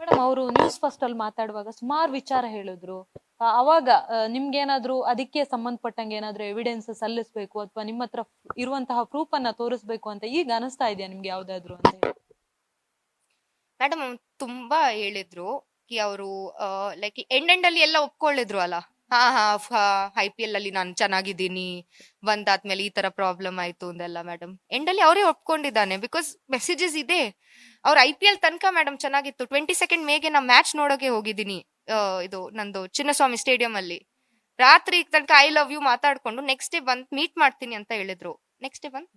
Madam ಅವರು news first ಅಲ್ಲಿ ಮಾತಾಡುವಾಗ ಸುಮಾರು ವಿಚಾರ ಹೇಳಿದ್ರು. ಅವಾಗ ನಿಮ್ಗೇನಾದ್ರೂ ಅದಕ್ಕೆ ಸಂಬಂಧಪಟ್ಟಂಗೆ ಏನಾದ್ರೂ ಎವಿಡೆನ್ಸ್ ಸಲ್ಲಿಸಬೇಕು ಅಥವಾ ನಿಮ್ಮ ಹತ್ರ ಇರುವಂತಹ ಪ್ರೂಫ್ ಅನ್ನ ತೋರಿಸ್ಬೇಕು ಅಂತ ಈಗ ಅನಿಸ್ತಾ ಇದೆಯಾ ನಿಮ್ಗೆ ಯಾವ್ದಾದ್ರು ಅಂತ ಹೇಳಿ? ಮೇಡಮ್ ತುಂಬಾ ಹೇಳಿದ್ರು ಕಿ ಅವರು ಲೈಕ್ ಎಂಡ್ ಅಲ್ಲಿ ಎಲ್ಲ ಒಪ್ಕೊಳ್ಳಿದ್ರು ಅಲ್ಲ. ಹಾ IPL ಅಲ್ಲಿ ನಾನು ಚೆನ್ನಾಗಿದ್ದೀನಿ, ಬಂದಾದ್ಮೇಲೆ ಈ ತರ ಪ್ರಾಬ್ಲಮ್ ಆಯ್ತು ಅಂದೆಲ್ಲ. ಮೇಡಮ್ ಎಂಡ್ ಅಲ್ಲಿ ಅವರೇ ಒಪ್ಕೊಂಡಿದ್ದಾನೆ, ಬಿಕಾಸ್ ಮೆಸೇಜಸ್ ಇದೆ. ಅವ್ರ IPL ತನಕ ಮೇಡಮ್ ಚೆನ್ನಾಗಿತ್ತು. 22 ಮೇಗೆ ನಾ ಮ್ಯಾಚ್ ನೋಡೋಕೆ ಹೋಗಿದ್ದೀನಿ. ಇದು ನಂದು ಚಿನ್ನಸ್ವಾಮಿ ಸ್ಟೇಡಿಯಂ ಅಲ್ಲಿ ರಾತ್ರಿ ತನಕ ಐ ಲವ್ ಯು ಮಾತಾಡ್ಕೊಂಡು ನೆಕ್ಸ್ಟ್ ಡೇ ಬಂದ್ ಮೀಟ್ ಮಾಡ್ತೀನಿ ಅಂತ ಹೇಳಿದ್ರು. ನೆಕ್ಸ್ಟ್ ಡೇ ಬಂದ್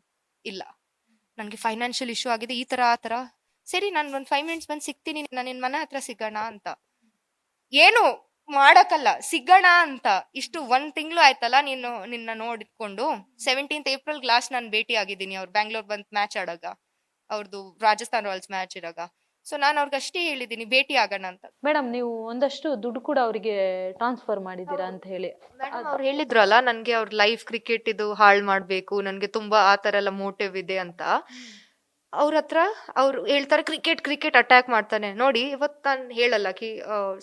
ಇಲ್ಲ, ನನ್ಗೆ ಫೈನಾನ್ಷಿಯಲ್ ಇಶ್ಯೂ ಆಗಿದೆ, ಈ ತರ ಆ ತರ. ಸರಿ, ನಾನು ಒಂದ್ 5 ಮಿನಿಟ್ಸ್ ಬಂದ್ ಸಿಗ್ತೀನಿ, ನಾನು ನಿನ್ ಮನೆ ಹತ್ರ ಸಿಗೋಣ ಅಂತ. ಏನು ಮಾಡಕ್ಕಲ್ಲ, ಸಿಗೋಣ ಅಂತ. ಇಷ್ಟು 1 ತಿಂಗಳು ಆಯ್ತಲ್ಲ ನಿನ್ನ ನೋಡಿಕೊಂಡು. 17th April ಲಾಸ್ಟ್ ನಾನು ಭೇಟಿ ಆಗಿದ್ದೀನಿ. ಅವ್ರು ಬ್ಯಾಂಗ್ಳೂರ್ ಬಂದ್ ಮ್ಯಾಚ್ ಆಡಾಗ, ಅವ್ರದ್ದು ರಾಜಸ್ಥಾನ್ ರಾಯಲ್ಸ್ ಮ್ಯಾಚ್ ಇರಾಗ. ಸೊ ನಾನು ಅವ್ರಿಗೆ ಅಷ್ಟೇ ಹೇಳಿದ್ದೀನಿ ಭೇಟಿ ಆಗೋಣ ಅಂತ. ಮೇಡಮ್ ನೀವು ಒಂದಷ್ಟು ದುಡ್ಡು ಕೂಡ ಅವರಿಗೆ ಟ್ರಾನ್ಸ್ಫರ್ ಮಾಡಿದ್ದೀರಾ ಅಂತ ಹೇಳಿ. ಮೇಡಮ್ ಅವ್ರು ಹೇಳಿದ್ರಲ್ಲ, ನನ್ಗೆ ಅವ್ರ ಲೈಫ್ ಕ್ರಿಕೆಟ್ ಇದು ಹಾಳು ಮಾಡ್ಬೇಕು, ನನ್ಗೆ ತುಂಬಾ ಆ ತರ ಎಲ್ಲ ಮೋಟಿವ್ ಇದೆ ಅಂತ. ಅವ್ರ ಹತ್ರ ಅವ್ರು ಹೇಳ್ತಾರೆ ಕ್ರಿಕೆಟ್ ಕ್ರಿಕೆಟ್ ಅಟ್ಯಾಕ್ ಮಾಡ್ತಾನೆ. ನೋಡಿ, ಇವತ್ತು ನಾನು ಹೇಳಲ್ಲ ಕಿ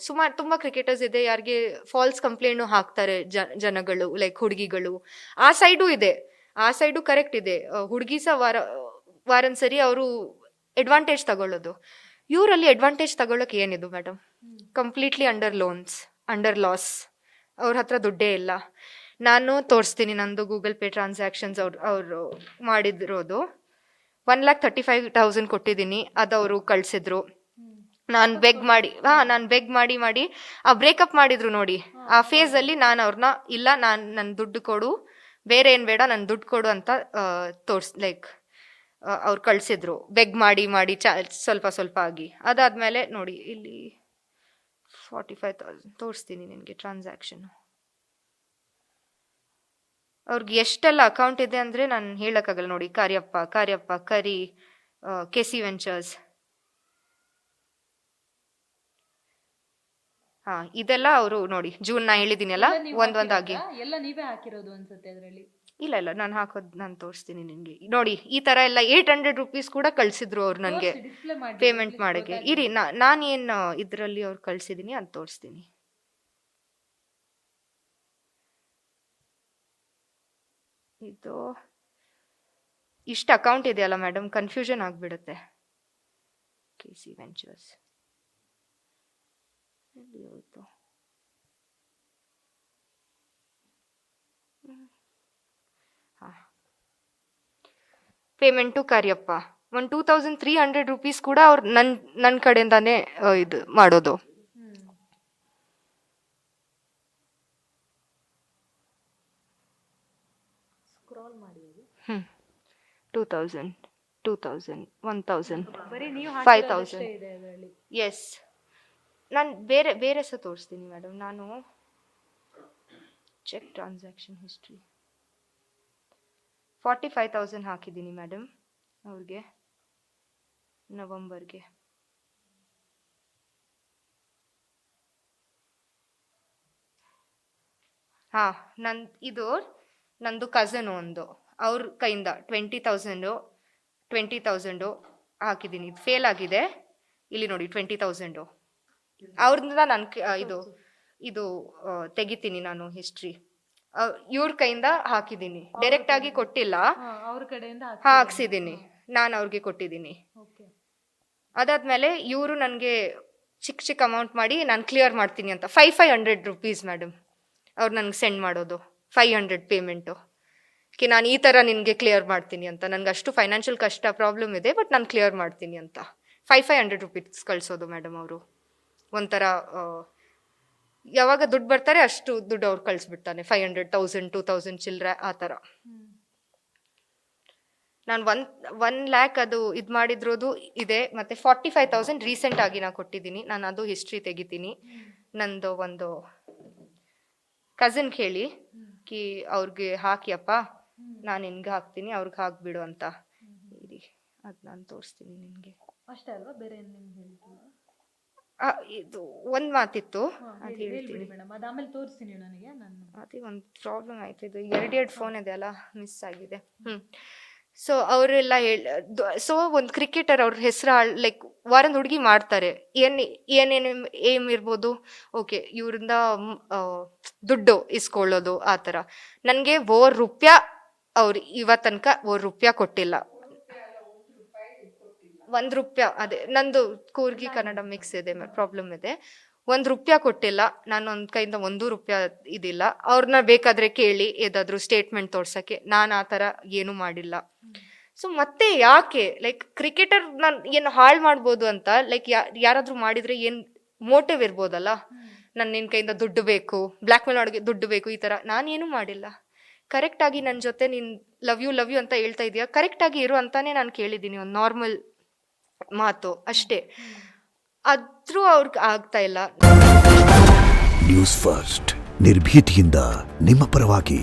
ಸುಮಾರು ತುಂಬಾ ಕ್ರಿಕೆಟರ್ಸ್ ಇದೆ ಯಾರಿಗೆ ಫಾಲ್ಸ್ ಕಂಪ್ಲೇಂಟ್ ಹಾಕ್ತಾರೆ ಜನಗಳು, ಲೈಕ್ ಹುಡುಗಿಗಳು. ಆ ಸೈಡು ಇದೆ, ಆ ಸೈಡು ಕರೆಕ್ಟ್ ಇದೆ. ಹುಡುಗಿ ಸಹ ವಾರನ್ಸರಿ ಅವರು ಅಡ್ವಾಂಟೇಜ್ ತಗೊಳ್ಳೋದು. ಇವರಲ್ಲಿ ಅಡ್ವಾಂಟೇಜ್ ತಗೊಳ್ಳೋಕೆ ಏನಿದು madam? Completely under loans, under loss. ಅವ್ರ ಹತ್ರ ದುಡ್ಡೇ ಇಲ್ಲ. ನಾನು ತೋರಿಸ್ತೀನಿ ನಂದು ಗೂಗಲ್ ಪೇ ಟ್ರಾನ್ಸಾಕ್ಷನ್ಸ್. ಅವರು ಮಾಡಿದಿರೋದು 1,35,000 ಕೊಟ್ಟಿದ್ದೀನಿ, ಅದವರು ಕಳ್ಸಿದ್ರು. ನಾನು ಬೆಗ್ ಮಾಡಿ ಆ ಬ್ರೇಕಪ್ ಮಾಡಿದ್ರು ನೋಡಿ. ಆ ಫೇಸ್ ಅಲ್ಲಿ ನಾನು ಅವ್ರನ್ನ ಇಲ್ಲ, ನನ್ ದುಡ್ಡು ಕೊಡು, ಬೇರೆ ಏನ್ ಬೇಡ, ನನ್ ದುಡ್ಡು ಕೊಡು ಅಂತ ಲೈಕ್ ಅವ್ರು ಕಳ್ಸಿದ್ರು. ಬೆಗ್ ಮಾಡಿ ಸ್ವಲ್ಪ ಸ್ವಲ್ಪ ಆಗಿ. ಅದಾದ್ಮೇಲೆ ನೋಡಿ ಇಲ್ಲಿ 45,000 ತೋರಿಸ್ತೀನಿ ನಿನ್ಗೆ ಟ್ರಾನ್ಸಾಕ್ಷನ್. ಅವ್ರಿಗೆ ಎಷ್ಟೆಲ್ಲ ಅಕೌಂಟ್ ಇದೆ ಅಂದ್ರೆ ನಾನು ಹೇಳಕ್ಕಾಗಲ್ಲ. ನೋಡಿ, ಕಾರ್ಯಪ್ಪ ಕರಿ, KC ವೆಂಚರ್ಸ್. ಇದೆಲ್ಲ ಅವರು ನೋಡಿ, ಜೂನ್ ನಾ ಹೇಳಿದೀನಲ್ಲ ಒಂದೊಂದಾಗಿ. ಎಲ್ಲ ನೀವೇ ಹಾಕಿರೋದು ಅನ್ಸುತ್ತೆ ಅದರಲ್ಲಿ. ಇಲ್ಲ, ನಾನು ಹಾಕೋದು ನಾನು ತೋರಿಸ್ತೀನಿ ನಿನ್ಗೆ. ನೋಡಿ, ಈ ತರ ಎಲ್ಲ 800 ರೂಪೀಸ್ ಕೂಡ ಕಳ್ಸಿದ್ರು ಅವ್ರು ನನ್ಗೆ ಪೇಮೆಂಟ್ ಮಾಡಕ್ಕೆ. ಇರಿ, ನಾನೇನ್ ಇದ್ರಲ್ಲಿ ಅವ್ರು ಕಳ್ಸಿದೀನಿ ಅಂತ ತೋರಿಸ್ತೀನಿ. ಇದು ಇಷ್ಟು ಅಕೌಂಟ್ ಇದೆಯಲ್ಲ ಮೇಡಮ್, ಕನ್ಫ್ಯೂಷನ್ ಆಗ್ಬಿಡುತ್ತೆ. KC ವೆಂಚರ್ಸ್ ಎಲ್ಲಿ ಹೋಯ್ತು? ಪೇಮೆಂಟು ಕಾರ್ಯಪ್ಪ 2,300 ರೂಪೀಸ್ ಕೂಡ ಅವ್ರು ನನ್ನ ಕಡೆಯಿಂದಾನೇ ಇದು ಮಾಡೋದು. ಸ್ಕ್ರಾಲ್ ಮಾಡಿ 2,000, 1,000, 5,000. ಎಸ್. ನಾನು ಬೇರೆ ಸಹ ತೋರಿಸ್ತೀನಿ ಮೇಡಮ್. ನಾನು ಚೆಕ್ ಟ್ರಾನ್ಸಾಕ್ಷನ್ ಹಿಸ್ಟ್ರಿ 45,000 ಹಾಕಿದ್ದೀನಿ ಮೇಡಮ್ ಅವ್ರಿಗೆ ನವೆಂಬರ್ಗೆ. ನಂದು ಕಸನ್ ಒಂದು, ಅವ್ರ ಕೈಯಿಂದ 20,000 ಹಾಕಿದ್ದೀನಿ. ಇದು ಫೇಲ್ ಆಗಿದೆ. ಇಲ್ಲಿ ನೋಡಿ 20,000 ಅವ್ರದಿಂದ ನಾನು ಇದು ತೆಗಿತೀನಿ ನಾನು ಹಿಸ್ಟ್ರಿ. ಇವ್ರ ಕೈಯಿಂದ ಹಾಕಿದ್ದೀನಿ, ಡೈರೆಕ್ಟ್ ಆಗಿ ಕೊಟ್ಟಿಲ್ಲ, ಅವ್ರ ಕಡೆಯಿಂದ ಹಾಕ್ಸಿದ್ದೀನಿ, ನಾನು ಅವ್ರಿಗೆ ಕೊಟ್ಟಿದ್ದೀನಿ. ಅದಾದ್ಮೇಲೆ ಇವರು ನನಗೆ ಚಿಕ್ಕ ಅಮೌಂಟ್ ಮಾಡಿ ನಾನು ಕ್ಲಿಯರ್ ಮಾಡ್ತೀನಿ ಅಂತ 500 ರೂಪೀಸ್ ಮೇಡಮ್ ಅವ್ರು ನನಗೆ ಸೆಂಡ್ ಮಾಡೋದು. 500 ಪೇಮೆಂಟು ನಾನು ಈ ಥರ ನಿನಗೆ ಕ್ಲಿಯರ್ ಮಾಡ್ತೀನಿ ಅಂತ. ನನಗೆ ಅಷ್ಟು ಫೈನಾನ್ಷಿಯಲ್ ಪ್ರಾಬ್ಲಮ್ ಇದೆ, ಬಟ್ ನಾನು ಕ್ಲಿಯರ್ ಮಾಡ್ತೀನಿ ಅಂತ 500 ರೂಪೀಸ್ ಕಳಿಸೋದು ಮೇಡಮ್ ಅವರು. ಒಂಥರ ಯಾವಾಗ ದುಡ್ಡು ಬರ್ತಾರೆ ಅಷ್ಟು ದುಡ್ಡು ಅವ್ರು ಕಳಿಸ್ಬಿಡ್ತಾನೆ. 500, 1,000, 2,000 ಚಿಲ್ಲರೆ ಆ ಥರ. ನಾನು 1 ಲ್ಯಾಕ್ ಅದು ಇದು ಮಾಡಿದ್ರೋದು ಇದೆ. ಮತ್ತು 45,000 ರೀಸೆಂಟ್ ಆಗಿ ನಾನು ಕೊಟ್ಟಿದ್ದೀನಿ. ನಾನು ಅದು ಹಿಸ್ಟ್ರಿ ತೆಗಿತೀನಿ. ನಂದು ಒಂದು ಕಸಿನ್ ಹೇಳಿ ಕಿ ಅವ್ರಿಗೆ ಹಾಕಿಯಪ್ಪ, ನಾನು ನಿನ್ಗೆ ಹಾಕ್ತೀನಿ, ಅವ್ರಿಗೆ ಹಾಕ್ಬಿಡು ಅಂತ. ಅದು ನಾನು ತೋರಿಸ್ತೀನಿ ನಿನಗೆ. ಅಷ್ಟೇ ಅಲ್ವಾ, ಬೇರೆ ಇದು ಒಂದು ಮಾತಿತ್ತು, ಅದು ಹೇಳ್ತೀನಿ ಮೇಡಮ್. ಅದು ಆಮೇಲೆ ತೋರಿಸ್ತೀನಿ ನನಗೆ. ಅದೇ ಒಂದು ಪ್ರಾಬ್ಲಮ್ ಆಯ್ತು. ಇದು 2 ಫೋನ್ ಇದೆ ಅಲ್ಲ, ಮಿಸ್ ಆಗಿದೆ. ಸೊ ಅವರೆಲ್ಲ ಸೊ ಒಂದು ಕ್ರಿಕೆಟರ್ ಅವ್ರ ಹೆಸರು ಲೈಕ್ ವಾರದ ಹುಡುಗಿ ಮಾಡ್ತಾರೆ, ಏನೇನು ಏಮ್ ಇರ್ಬೋದು, ಓಕೆ ಇವರಿಂದ ದುಡ್ಡು ಇಸ್ಕೊಳ್ಳೋದು ಆ ಥರ. ನನಗೆ ₹1 ಅವ್ರು ಇವತ್ತು ತನಕ ₹1 ಕೊಟ್ಟಿಲ್ಲ. ₹1 ಅದೇ ನಂದು ಕೂರ್ಗಿ ಕನ್ನಡ ಮಿಕ್ಸ್ ಇದೆ, ಪ್ರಾಬ್ಲಮ್ ಇದೆ. ₹1 ಕೊಟ್ಟಿಲ್ಲ. ನಾನು ಒಂದ್ ಕೈಯಿಂದ ₹1 ಇದಿಲ್ಲ. ಅವ್ರನ್ನ ಬೇಕಾದ್ರೆ ಕೇಳಿ ಏದಾದ್ರು ಸ್ಟೇಟ್ಮೆಂಟ್ ತೋರ್ಸಕ್ಕೆ. ನಾನು ಆ ಥರ ಏನು ಮಾಡಿಲ್ಲ. ಸೊ ಮತ್ತೆ ಯಾಕೆ ಲೈಕ್ ಕ್ರಿಕೆಟರ್ ನಾನು ಏನು ಹಾಳು ಮಾಡ್ಬೋದು ಅಂತ ಲೈಕ್ ಯಾರಾದ್ರೂ ಮಾಡಿದ್ರೆ ಏನ್ ಮೋಟಿವ್ ಇರ್ಬೋದಲ್ಲ. ನಾನು ನಿನ್ ಕೈಯಿಂದ ದುಡ್ಡು ಬೇಕು, ಬ್ಲ್ಯಾಕ್ ಮೇಲ್ ಮಾಡೋಕೆ ದುಡ್ಡು ಬೇಕು, ಈ ತರ ನಾನೇನು ಮಾಡಿಲ್ಲ. ಕರೆಕ್ಟ್ ಆಗಿ ನನ್ನ ಜೊತೆ ನೀನ್ ಲವ್ ಯು ಅಂತ ಹೇಳ್ತಾ ಇದೀಯ, ಕರೆಕ್ಟ್ ಆಗಿ ಇರು ಅಂತಾನೆ ನಾನು ಕೇಳಿದ್ದೀನಿ, ಒಂದು ನಾರ್ಮಲ್ ಮಾತು ಅಷ್ಟೇ. ಆದ್ರೂ ಅವ್ರಿಗೆ ಆಗ್ತಾ ಇಲ್ಲ. ನ್ಯೂಸ್ ಫಸ್ಟ್ ನಿರ್ಭೀತಿಯಿಂದ ನಿಮ್ಮ ಪರವಾಗಿ.